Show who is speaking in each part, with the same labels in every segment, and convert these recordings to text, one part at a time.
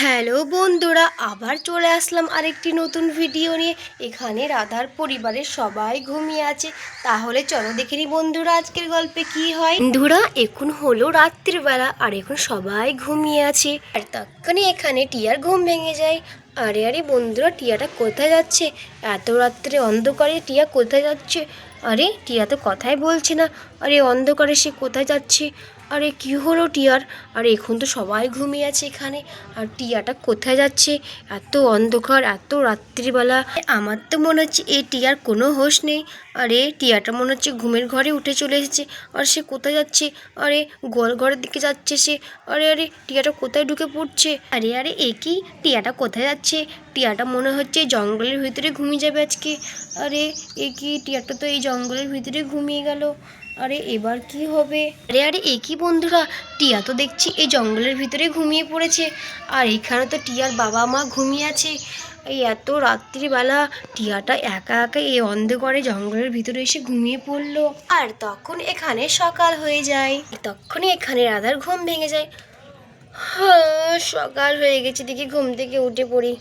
Speaker 1: Hello বন্ধুরা, আবার চলে আসলাম আরেকটি নতুন ভিডিও নিয়ে। এখানে রাধার পরিবারের সবাই ঘুমিয়ে আছে। তাহলে চলো দেখে নি বন্ধুরা আজকের গল্পে কি হয়। বন্ধুরা, এখন হলো রাত্রিবেলা আর এখন সবাই ঘুমিয়ে আছে। আর তখনই এখানে টিয়ার ঘুম ভেঙে যায়। আরে আরে বন্ধুরা, টিয়াটা কোথায় যাচ্ছে? এত রাত্রে অন্ধকারে টিয়া কোথায় যাচ্ছে? আরে টিয়া তো কথাই বলছে না। আরে অন্ধকারে সে কোথায় যাচ্ছে? আরে কি হলো টিয়ার? আর এখন তো সবাই ঘুমিয়ে আছে এখানে, আর টিয়াটা কোথায় যাচ্ছে? এত অন্ধকার, এত রাত্রিবেলা। আমার তো মনে হচ্ছে এই টিয়ার কোনো হোশ নেই। আরে টিয়াটা মনে হচ্ছে ঘুমের ঘরে উঠে চলে এসেছে। আর সে কোথায় যাচ্ছে? আরে গোয়াল ঘরের দিকে যাচ্ছে সে। আরে আরে টিয়াটা কোথায় ঢুকে পড়ছে? আরে আরে এ কি, টিয়াটা কোথায় যাচ্ছে? টিয়াটা মনে হচ্ছে জঙ্গলের ভিতরে ঘুমিয়ে যাবে আজকে। আরে এ কি, টিয়াটা তো এই জঙ্গলের ভিতরে ঘুমিয়ে গেল। আরে এবার কি হবে? আরে আরে এ কি বন্ধুরা, টিয়া তো দেখছি এই জঙ্গলের ভিতরে ঘুমিয়ে পড়েছে। আর এখানে তো টিয়ার বাবা মা ঘুমিয়ে আছে। এই এত রাত্রিবেলা টিয়াটা একা একা এই অন্ধকারে জঙ্গলের ভিতরে এসে ঘুমিয়ে পড়লো। আর তখন এখানে সকাল হয়ে যায়। তখনই এখানে রাধার ঘুম ভেঙে যায়। হ্যাঁ, সকাল হয়ে গেছে, দেখি ঘুম থেকে উঠে পড়ি।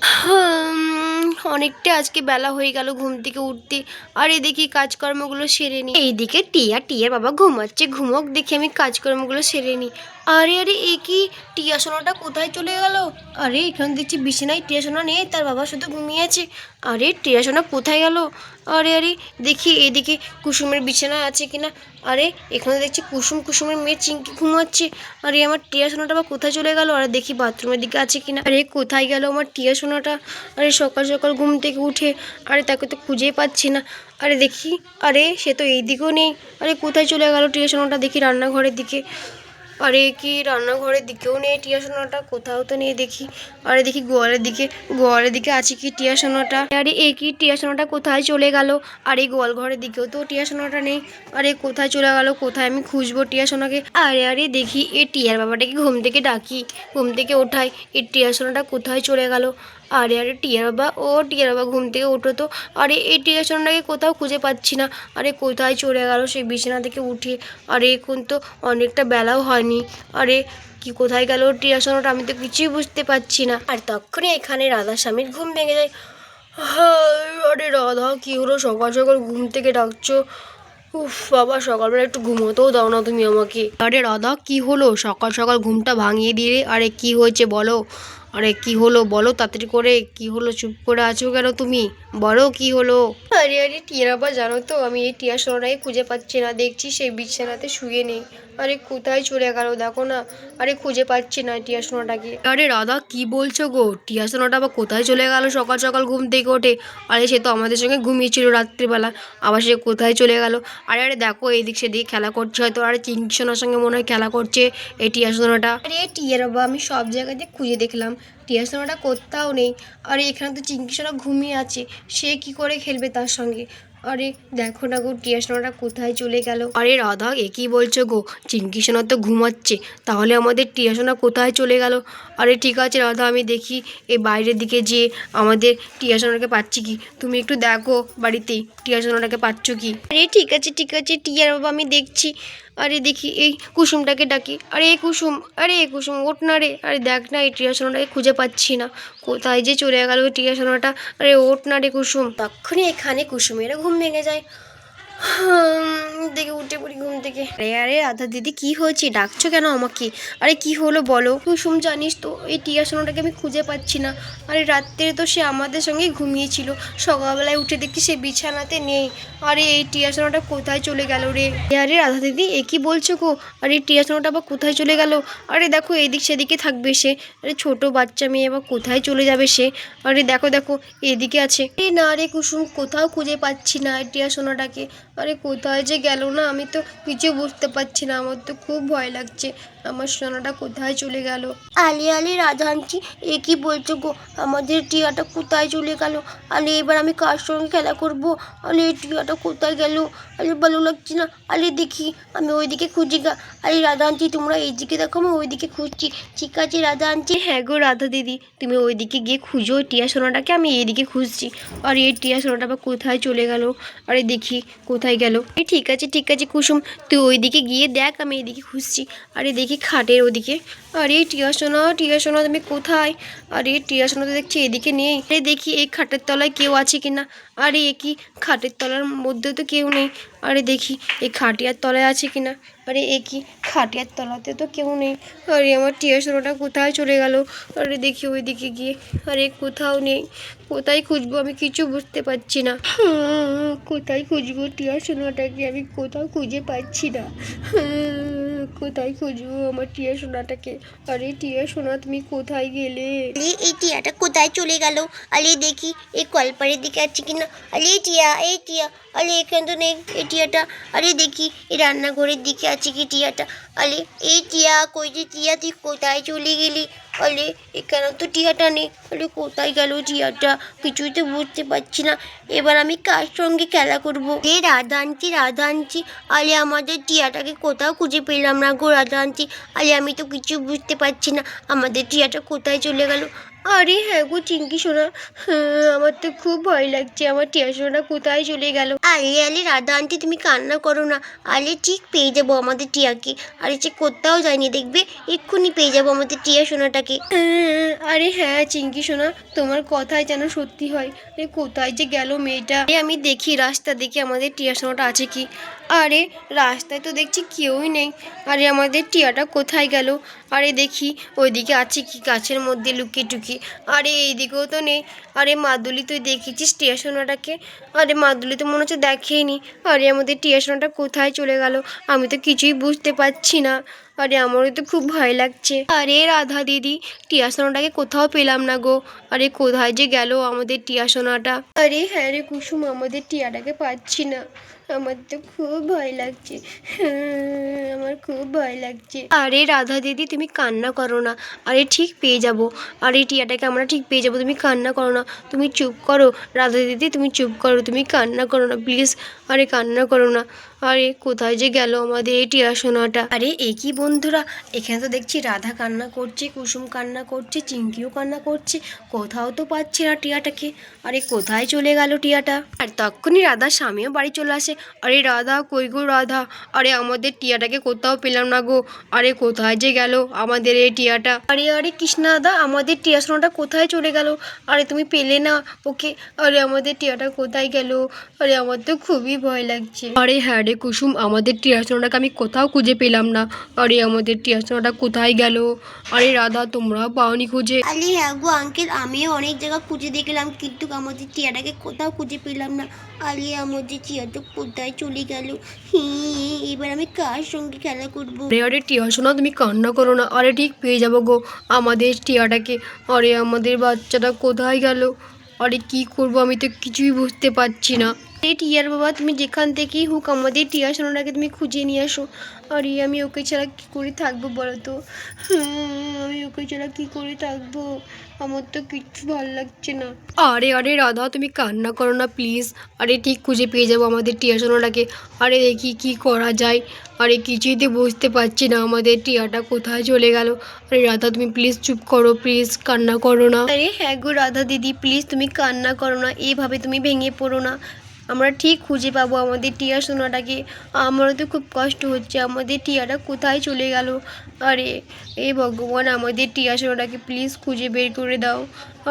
Speaker 1: অনেকটা আজকে বেলা হয়ে গেল ঘুম থেকে উঠতে। আর এদিকে কাজকর্মগুলো সেরে নি। এইদিকে টিয়ার বাবা ঘুমাচ্ছে, ঘুমোক, দেখি আমি কাজকর্মগুলো সেরে নি। আরে আরে এ কি, টিয়া সোনাটা কোথায় চলে গেল? আরে এখানে দেখছি বিছানায় টিয়া সোনা নেই, তার বাবা শুধু ঘুমিয়ে আছে। আরে টিয়া সোনা কোথায় গেল? আরে আরে দেখি এদিকে কুসুমের বিছানা আছে কিনা। আরে এখানে দেখছি কুসুমের মেয়ে চিঙ্কি ঘুমাচ্ছে। আরে আমার টিয়া সোনাটা বা কোথায় চলে গেল? আর দেখি বাথরুমের দিকে আছে কিনা। আরে কোথায় গেল আমার টিয়া সোনাটা? আরে সকাল সকাল ঘুম থেকে উঠে আরে তাকে তো খুঁজেই পাচ্ছি না। আরে দেখি, আরে সে তো এই দিকেও নেই। আরে কোথায় চলে গেল টিয়া সোনাটা? দেখি রান্নাঘরের দিকে। আরে কি, রান্নাঘরের দিকেও নেই টিয়া সোনাটা, কোথাও তো নেই দেখি। আরে দেখি গোয়ালের দিকে আছে কি টিয়া সোনাটা? আরে এ কি, টিয়া সোনাটা কোথায় চলে গেল? আরে গোয়াল ঘরের দিকেও তো টিয়া সোনাটা নেই। আরে কোথায় চলে গেল? কোথায় আমি খুঁজবো টিয়া সোনাকে? আরে আরে দেখি এ টিয়ার বাবাটাকে ঘুম থেকে ডাকি, ঘুম থেকে ওঠাই। এই টিয়া সোনাটা কোথায় চলে গেল? আরে আরে টিয়ার বাবা ঘুম থেকে ওঠো তো। আরে এই টিয়া সোনাটাকে কোথাও খুঁজে পাচ্ছি না। আরে কোথায় চলে গেল সেই বিছানা থেকে উঠে? আরে এখন তো অনেকটা বেলাও হয়নি। আরে কি, কোথায় গেল টিয়া সোনাটা? আমি তো কিছুই বুঝতে পারছি না। আর তখনই এখানে রাধা স্বামীর ঘুম ভেঙে যায়। হায়, আরে রাধা কি হলো, সকাল সকাল ঘুম থেকে ডাকছো? উফ বাবা, সকালবেলা একটু ঘুমোতেও দাও না তুমি আমাকে। আরে রাধা কি হলো, সকাল সকাল ঘুমটা ভাঙিয়ে দিলে? আরে কি হয়েছে বলো? আরে কি হলো বলো তাড়াতাড়ি করে, কি হলো? চুপ করে আছো কেন তুমি? বলো কি হলো? আরে আরে টিয়ার বাবা, জানো তো আমি এই টিয়া সোনাটাকে খুঁজে পাচ্ছি না, দেখছি সেই বিছানাতে শুয়ে নেই। আরে কোথায় চলে গেল দেখো না। আরে খুঁজে পাচ্ছি না টিয়া সোনাটাকে। আরে রাধা কি বলছো গো, টিয়া সোনাটা আবার কোথায় চলে গেল সকাল সকাল ঘুম থেকে ওঠে? আরে সে তো আমাদের সঙ্গে ঘুমিয়েছিল রাত্রিবেলা, আবার সে কোথায় চলে গেল? আরে আরে দেখো এদিক সেদিক খেলা করছে হয়তো। আরে চিংকি সোনার সঙ্গে মনে হয় খেলা করছে এই টিয়া সোনাটা। আরে টিয়ার বাবা, আমি সব জায়গাতে খুঁজে দেখলাম, টিয়া সোনাটা কোথাও নেই। আরে এখানে তো চিংকি সোনা ঘুমিয়ে আছে, সে কি করে খেলবে তার সঙ্গে? আরে দেখো না গো, টিয়া সোনাটা কোথায় চলে গেল? আরে রাধা এ কি বলছো গো, চিংকি সোনা তো ঘুমাচ্ছে, তাহলে আমাদের টিয়া সোনা কোথায় চলে গেল? আরে ঠিক আছে রাধা, আমি দেখি এই বাইরের দিকে যেয়ে আমাদের টিয়া সোনাটাকে পাচ্ছি কি। তুমি একটু দেখো বাড়িতেই টিয়া সোনাটাকে পাচ্ছ কি। আরে ঠিক আছে ঠিক আছে টিয়ার বাবা, আমি দেখছি। আরে দেখি এই কুসুমটাকে ডাকি। আরে এ কুসুম ওঠ না রে। আরে দেখ না, এই টিয়া সোনাটাকে খুঁজে পাচ্ছি না, কোথায় যে চলে গেল ওই টিয়া সোনাটা। আরে ওঠ না রে কুসুম। তখনই এখানে কুসুমেরও ঘুম ভেঙে যায়। দেখে উঠে পড়ি ঘুম থেকে। আরে আরে রাধা দিদি, কি হয়েছে, ডাকছো কেন আমাকে? আরে কি হলো বলো। কুসুম জানিস তো এই টিয়া সোনাটাকে আমি খুঁজে পাচ্ছি না। আরে রাত্রে তো সে আমাদের সঙ্গেই ঘুমিয়েছিল, সকালবেলায় উঠে দেখি সে বিছানাতে নেই। আরে এই টিয়া সোনাটা কোথায় চলে গেল রে? আরে রাধা দিদি এ কি বলছো গো, আরে টিয়া সোনাটা আবার কোথায় চলে গেল? আরে দেখো এদিক সেদিকে থাকবে সে। আরে ছোট বাচ্চা মেয়ে আবার কোথায় চলে যাবে সে? আরে দেখো দেখো এদিকে আছে। এই না রে কুসুম, কোথাও খুঁজে পাচ্ছি না টিয়া সোনাটাকে। আরে কোথায় যে গেল না, আমি তো কিছু বুঝতে পারছি না, আমার তো খুব ভয় লাগছে, আমার সোনাটা কোথায় চলে গেল? আলি আলি রাধা আনছি, এ কি বলছো গো, আমাদের টিয়াটা কোথায় চলে গেল? আলে এবার আমি কার সঙ্গে খেলা করব? আলে এই টিয়াটা কোথায় গেল? আলে ভালো লাগছে না। আলে দেখি আমি ওইদিকে খুঁজি গা। আরে রাধা আনছি, তোমরা এইদিকে দেখো, আমি ওইদিকে খুঁজছি। ঠিক আছে রাধা আনছি। হ্যাঁ গো রাধা দিদি, তুমি ওইদিকে গিয়ে খুঁজো টিয়া সোনাটাকে, আমি এইদিকে খুঁজছি। আর এই টিয়া সোনাটা আবার কোথায় চলে গেল? আরে দেখি কোথায় কোথায় গেল? ঠিক আছে কুসুম, তুই ওইদিকে গিয়ে দেখ, আমি এদিকে খুঁজছি। আরে দেখি খাটের ওদিকে। আরে টিয়া সোনা তুমি কোথায়? আরে টিয়া সোনা তো দেখছি এদিকে নেই। আরে দেখি এই খাটের তলায় কেউ আছে কিনা। আরে এ কি, খাটের তলার মধ্যে তো কেউ নেই। আরে দেখি এই খাটিয়ার তলায় আছে কিনা। আরে এ কি, খাটিয়ার তলাতে তো কেউ নেই। আরে আমার টিয়া সোনাটা কোথায় চলে গেল? আরে দেখি ওইদিকে গিয়ে। আরে কোথাও নেই। কোথায় খুঁজবো, আমি কিছু বুঝতে পারছি না। কোথায় খুঁজবো টিয়া সোনাটাকে, আমি কোথাও খুঁজে পাচ্ছি না। কোথায় খুঁজবো আমার টিয়া সোনাটাকে? আরে টিয়া সোনা তুমি কোথায় গেলে?
Speaker 2: আরে এই টিয়াটা কোথায় চলে গেল? আরে দেখি এই কলপাড়ের দিকে আছে কিনা। আরে এই টিয়া, আরে এখানে তো নেই এই টিয়াটা। আরে দেখি এই রান্নাঘরের দিকে আছে কি টিয়াটা। আরে এই টিয়া, কই যে টিয়া, তুই কোথায় চলে গেলি? আরে এখানে তো টিয়াটা নেই। আরে কোথায় গেল টিয়াটা, কিছুই তো বুঝতে পারছি না। এবার আমি কার সঙ্গে খেলা করবো? রাধা আনছি। আরে আমাদের টিয়াটাকে কোথাও খুঁজে পেলাম না গো রাধা আনছি। আরে আমি তো কিছু বুঝতে পারছি না, আমাদের টিয়াটা কোথায় চলে গেল।
Speaker 1: আরে হ্যাঁ গো চিঙ্কি সোনা, আমার তো খুব ভয় লাগছে, আমার টিয়া সোনা কোথায় চলে গেল?
Speaker 2: আরে রাধা আন্টি, তুমি কান্না করো না। আরে ঠিক পেয়ে যাবো আমাদের টিয়াকে। আরে সে কোথাও যায়নি, দেখবে এক্ষুনি পেয়ে যাবো আমাদের টিয়া সোনাটাকে।
Speaker 1: আরে হ্যাঁ চিঙ্কি সোনা, তোমার কথাই যেন সত্যি হয়। আরে কোথায় যে গেল মেয়েটা? আমি দেখি রাস্তা দেখি আমাদের টিয়া সোনাটা আছে কি। আরে রাস্তায় তো দেখছি কেউই নেই। আরে আমাদের টিয়াটা কোথায় গেল? আরে দেখি ওইদিকে আছে কি গাছের মধ্যে লুকিয়ে টুকিয়ে। আরে এইদিকেও তো নেই। আরে মাদুলি, তুই দেখেছিস টিয়া সোনাটাকে? আরে মাদুলি তো মনে হচ্ছে দেখেইনি। আরে আমাদের টিয়া সোনাটা কোথায় চলে গেল? আমি তো কিছুই বুঝতে পারছি না। আরে আমারও তো খুব ভয় লাগছে। আরে রাধা দিদি, টিয়া সোনাটাকে কোথাও পেলাম না গো। আরে কোথায় যে গেল আমাদের টিয়া সোনাটা? আরে হ্যাঁ রে কুসুম, আমাদের টিয়াটাকে পাচ্ছি না। আমার তো খুব ভয় লাগছে। আমার খুব ভয় লাগছে। আরে রাধা দিদি, তুমি কান্না করো না। আরে ঠিক পেয়ে যাব। আরে টিয়াটাকে আমরা ঠিক পেয়ে যাব, তুমি কান্না করো না। তুমি চুপ করো রাধা দিদি, তুমি চুপ করো, তুমি কান্না করো না প্লিজ। আরে কান্না করো না। আরে কোথায় যে গেল আমাদের এই টিয়া সোনাটা? আরে এ কি বন্ধুরা, এখানে তো দেখছি রাধা কান্না করছে, কুসুম কান্না করছে, চিঙ্কিও কান্না করছে। কোথাও তো পাচ্ছি না টিয়াটাকে। আরে কোথায় চলে গেল টিয়াটা? আর তখনই রাধার স্বামীও বাড়ি চলে আসে। আরে রাধা, কই গো রাধা? আরে আমাদের টিয়াটাকে কোথাও পেলাম না গো। আরে কোথায় যে গেল আমাদের এই টিয়াটা? আরে কৃষ্ণা দাদা, আমাদের টিয়া সোনাটা কোথায় চলে গেল? আরে তুমি পেলে না ওকে? আরে আমাদের টিয়াটা কোথায় গেল? আরে আমার তো খুবই ভয় লাগছে। আরে হ্যাঁ রে কুসুম, আমাদের টিয়া সোনাটাকে আমি কোথাও খুঁজে পেলাম না। আরে আমাদের টিয়া সোনাটা কোথায় গেল? আরে রাধা, তোমরাও পাওনি খুঁজে?
Speaker 2: আরে হ্যাঁ গো আঙ্কেল, আমিও অনেক জায়গা খুঁজে দেখলাম, কিন্তু আমাদের টিয়াটাকে কোথাও খুঁজে পেলাম না। আরে আমাদের টিয়াটা কোথায় চলে গেল? এবার আমি কার সঙ্গে খেলা করবো?
Speaker 1: আরে টিয়া সোনা, তুমি কান্না করো না। আরে ঠিক পেয়ে যাবো গো আমাদের টিয়াটাকে। আরে আমাদের বাচ্চাটা কোথায় গেল? আরে কি করব, আমি তো কিছুই বুঝতে পারছি না। এই টিয়ার বাবা, তুমি যেখান থেকেই হোক আমাদের টিয়া সোনাটাকে তুমি খুঁজে নিয়ে আসো। আরে আমি ওকে ছাড়া কী করে থাকবো বলো তো? আমি ওকে ছাড়া কী করে থাকবো? আমার তো কিচ্ছু ভালো লাগছে না। আরে রাধা, তুমি কান্না করো না প্লিজ। আরে ঠিক খুঁজে পেয়ে যাবো আমাদের টিয়া সোনাটাকে। আরে দেখি কি করা যায়। আরে কিছুই তো বুঝতে পারছি না, আমাদের টিয়াটা কোথায় চলে গেল। আরে রাধা, তুমি প্লিজ চুপ করো, প্লিজ কান্না করো না। আরে হ্যাঁ গো রাধা দিদি, প্লিজ তুমি কান্না করো না, এইভাবে তুমি ভেঙে পড়ো না। আমরা ঠিক খুঁজে পাবো আমাদের টিয়া সোনাটাকে। আমারও তো খুব কষ্ট হচ্ছে, আমাদের টিয়াটা কোথায় চলে গেল। আরে এ ভগবান, আমাদের টিয়া সোনাটাকে প্লিজ খুঁজে বের করে দাও।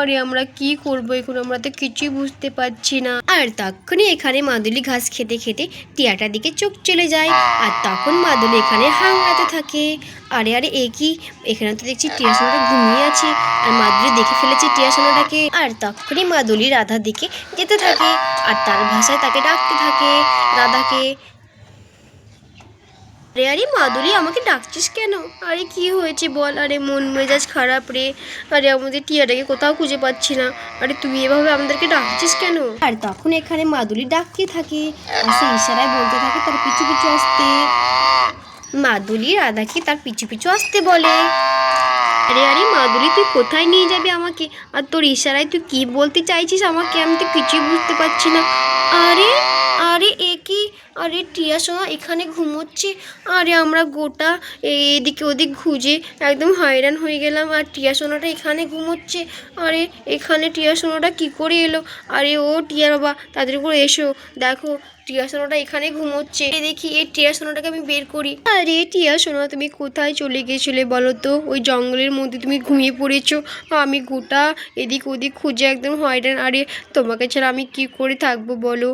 Speaker 1: আরে আমরা কি করবো এখন, আমরা তো কিছুই বুঝতে পারছি না। আর তখনই এখানে মাদুলি ঘাস খেতে খেতে টিয়াটার দিকে চোখ চলে যায়। আর তখন মাদুলি এখানে হাংড়াতে থাকে। আরে এ কি, এখানে তো দেখছি টিয়া সোনাটা ঘুমিয়ে আছে। আর মাদুলি দেখে ফেলেছে টিয়া সোনাটাকে। আর তখনই মাদুলি রাধার দিকে যেতে থাকে, আর তার ভাষায় তাকে ডাকতে থাকে রাধাকে। আরে মাদুলি, আমাকে ডাকছিস কেন? আরে কি হয়েছে বল? আরে মন মেজাজ খারাপ রে। আরে আমাদের টিয়াটাকে কোথাও খুঁজে পাচ্ছি না। আরে তুই এভাবে আমাদেরকে ডাকছিস কেন? আর তখন এখানে মাদুলি ডাকতে থাকে, আর সে ইশারায় বলতে থাকে তার পিছু পিছু আসতে। মাদুলি রাধাকে তার পিছু পিছু আসতে বলে। আরে মাদুলি, তুই কোথায় নিয়ে যাবে আমাকে? আর তোর ইশারায় তুই কি বলতে চাইছিস আমাকে? আমি তো কিছুই বুঝতে পারছি না। আরে আরে এ কি? আরে টিয়া সোনা এখানে ঘুমোচ্ছে। আরে আমরা গোটা এদিকে ওদিক খুঁজে একদম হয়রান হয়ে গেলাম, আর টিয়া সোনাটা এখানে ঘুমোচ্ছে। আরে এখানে টিয়া সোনাটা কী করে এলো? আরে ও টিয়া বাবা, তাদের উপর এসো, দেখো টিয়া সোনাটা এখানে ঘুমোচ্ছে। দেখি এই টিয়া সোনাটাকে আমি বের করি। আরে টিয়া সোনা, তুমি কোথায় চলে গেছিলে বলো তো? ওই জঙ্গলের মধ্যে তুমি ঘুমিয়ে পড়েছো। আমি গোটা এদিক ওদিক খুঁজে একদম হয়রান। আরে তোমাকে ছাড়া আমি কি করে থাকবো বলো?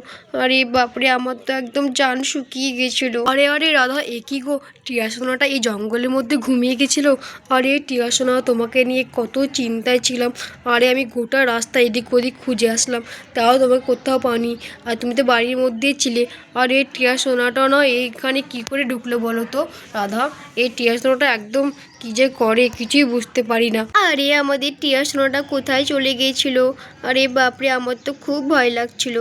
Speaker 1: আরে বাপরে, আমার তো একদম জান শুকিয়ে গেছিলো। আরে আরে রাধা, এ কি গো, টিয়া সোনাটা এই জঙ্গলের মধ্যে ঘুমিয়ে গেছিল? আরে টিয়া সোনা, তোমাকে নিয়ে কত চিন্তায় ছিলাম। আরে আমি গোটা রাস্তা এদিক ওদিক খুঁজে আসলাম, তাও তোমাকে কোথাও পানি। আর তুমি তো বাড়ির মধ্যেই ছিলে। আরে টিয়া সোনাটা না এইখানে কি করে ঢুকলো বলো তো রাধা? এই টিয়া সোনাটা একদম কি যে করে কিছুই বুঝতে পারি না। আরে আমাদের টিয়া সোনাটা কোথায় চলে গিয়েছিল? আরে বাপরে, আমার তো খুব ভয় লাগছিল।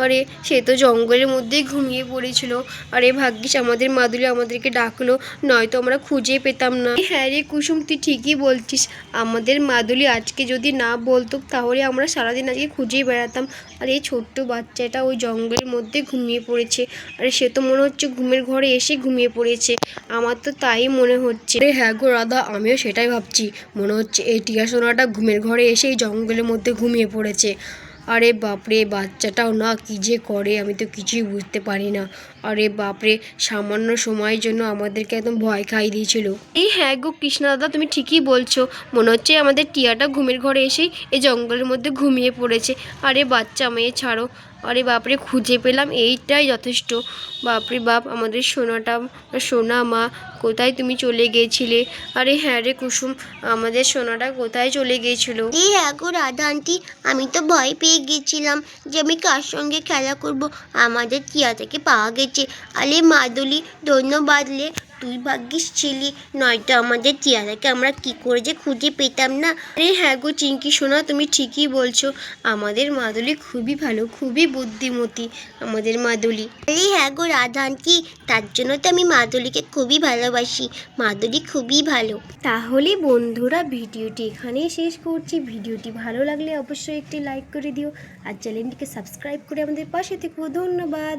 Speaker 1: আরে সে তো জঙ্গলের মধ্যেই ঘুমিয়ে পড়েছিল। আরে ভাগ্যিস আমাদের মাদুলি আমাদেরকে ডাকলো, নয়তো আমরা খুঁজে পেতাম না। হ্যাঁ রে কুসুম, তুই ঠিকই বলছিস। আমাদের মাদুলি আজকে যদি না বলতো তাহলে আমরা সারাদিন আজকে খুঁজেই বেড়াতাম। আর এই ছোট্ট বাচ্চাটা ওই জঙ্গলের মধ্যে ঘুমিয়ে পড়েছে। আরে সে তো মনে হচ্ছে ঘুমের ঘরে এসে ঘুমিয়ে পড়েছে। আমার তো তাই মনে হচ্ছে। আরে হ্যাঁ গো রাধা, আমিও সেটাই ভাবছি। মনে হচ্ছে এই টিয়া সোনাটা ঘুমের ঘরে এসে এই জঙ্গলের মধ্যে ঘুমিয়ে পড়েছে। আরে বাপরে, বাচ্চাটাও না কি যে করে আমি তো কিছুই বুঝতে পারি না। আরে বাপরে, সামান্য সময়ের জন্য আমাদেরকে একদম ভয় খাইয়ে দিয়েছিল। এই হ্যাঁ গো কৃষ্ণা দাদা, তুমি ঠিকই বলছো। মনে হচ্ছে আমাদের টিয়াটা ঘুমের ঘরে এসেই এই জঙ্গলের মধ্যে ঘুমিয়ে পড়েছে। আরে বাচ্চা মেয়ে ছাড়ো। আরে বাপরে, খুঁজে পেলাম, এইটাই যথেষ্ট। বাপরে বাপ, আমাদের সোনাটা, সোনা মা, কোথায় তুমি চলে গিয়েছিলে? আরে হ্যাঁ রে কুসুম, আমাদের সোনাটা কোথায় চলে গিয়েছিল?
Speaker 2: হ্যাঁ গো রাধা আন্টি, আমি তো ভয় পেয়ে গেছিলাম যে আমি কার সঙ্গে খেলা করব। আমাদের টিয়াটাকে পাওয়া গেছে। আরে মাদুলি, ধন্যবাদ লে, তুই ভাগ্যিস ছিলি, নয়তো আমাদের টিয়াটাকে আমরা কি করে যে খুঁজে পেতাম না।
Speaker 1: আরে হ্যাঁ গো চিঙ্কি সোনা, তুমি ঠিকই বলছো। আমাদের মাদুলি খুবই ভালো, খুবই বুদ্ধিমতী আমাদের মাদুলি।
Speaker 2: আরে হ্যাঁ গো রাধা আন্টি, তার জন্য তো আমি মাদুলিকে খুবই ভালোবাসি। মাদুলি খুবই ভালো।
Speaker 1: তাহলে বন্ধুরা, ভিডিওটি এখানেই শেষ করছি। ভিডিওটি ভালো লাগলে অবশ্যই একটি লাইক করে দিও আর চ্যানেলটিকে সাবস্ক্রাইব করে আমাদের পাশে থেকো। ধন্যবাদ।